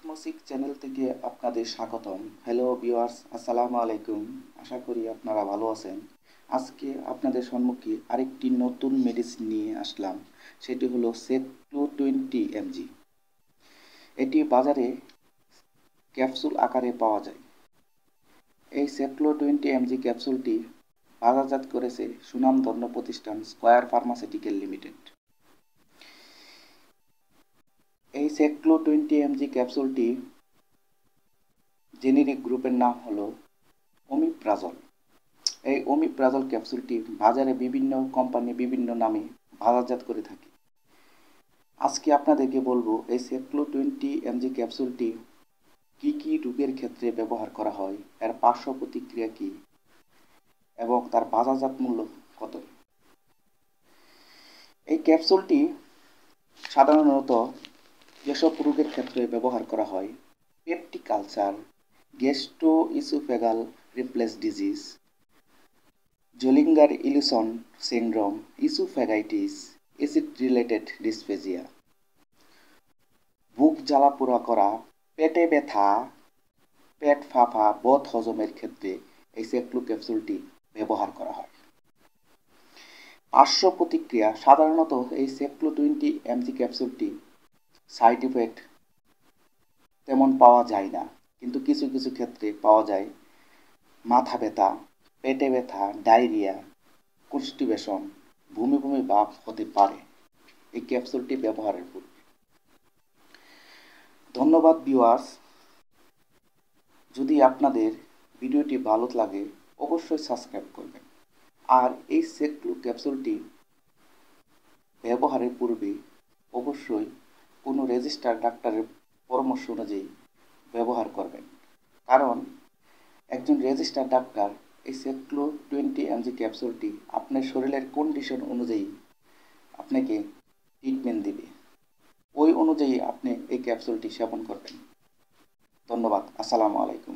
মসিক channel থেকে আপনাদের স্বাগতম। হ্যালো ভিউয়ার্স, আসসালামু আলাইকুম। আশা করি আপনারা ভালো আছেন। আজকে আপনাদের সম্মুখে আরেকটি নতুন মেডিসিন নিয়ে আসলাম। সেটি হলো Seclo20 mg। এটি বাজারে ক্যাপসুল আকারে পাওয়া যায়। এই Seclo20 mg ক্যাপসুলটি বাজারজাত করেছে সুনামধন্য প্রতিষ্ঠান স্কয়ার ফার্মাসিউটিক্যাল লিমিটেড। এই Seclo20 mg ক্যাপসুলটি জেনেরিক গ্রুপের নাম হলো ওমিপ্রাজল। এই ওমিপ্রাজল ক্যাপসুলটি বাজারে বিভিন্ন কোম্পানি বিভিন্ন নামে বাজারজাত করে থাকে। আজকে আপনাদেরকে বলবো এই Seclo20 mg ক্যাপসুলটি কি কি রোগের ক্ষেত্রে ব্যবহার করা হয়, এর পার্শ্ব প্রতিক্রিয়া কী এবং তার বাজারজাত মূল্য কত। এই ক্যাপসুলটি সাধারণত যেসব রোগের ক্ষেত্রে ব্যবহার করা হয়: peptic ulcer, gastrooesophageal reflux disease, Zollinger Ellison syndrome, oesophagitis, acid related dysphagia, বুক জ্বালাপোড়া করা, পেটে ব্যথা, পেট ফাঁপা, বদ হজমের ক্ষেত্রে এই সেক্লো ক্যাপসুলটি ব্যবহার করা হয়। পার্শ্ব প্রতিক্রিয়া: সাধারণত এই Seclo20 mg ক্যাপসুলটি সাইড ইফেক্ট তেমন পাওয়া যায় না, কিন্তু কিছু কিছু ক্ষেত্রে পাওয়া যায় মাথা ব্যথা, পেটে ব্যথা, ডায়রিয়া, কনস্টিপেশন, বমি বমি ভাব হতে পারে এই ক্যাপসুলটি ব্যবহারের পূর্বে। ধন্যবাদ ভিউয়ার্স। যদি আপনাদের ভিডিওটি ভালো লাগে অবশ্যই সাবস্ক্রাইব করবেন। আর এই সেক্লো ক্যাপসুলটি ব্যবহারের পূর্বে অবশ্যই কোনো রেজিস্টার ডাক্তারের পরামর্শ অনুযায়ী ব্যবহার করবেন, কারণ একজন রেজিস্টার ডাক্তার এই Seclo20 mg ক্যাপসুলটি আপনার শরীরের কন্ডিশন অনুযায়ী আপনাকে ট্রিটমেন্ট দিবে। ওই অনুযায়ী আপনি এই ক্যাপসুলটি সেবন করবেন। ধন্যবাদ। আসসালামু আলাইকুম।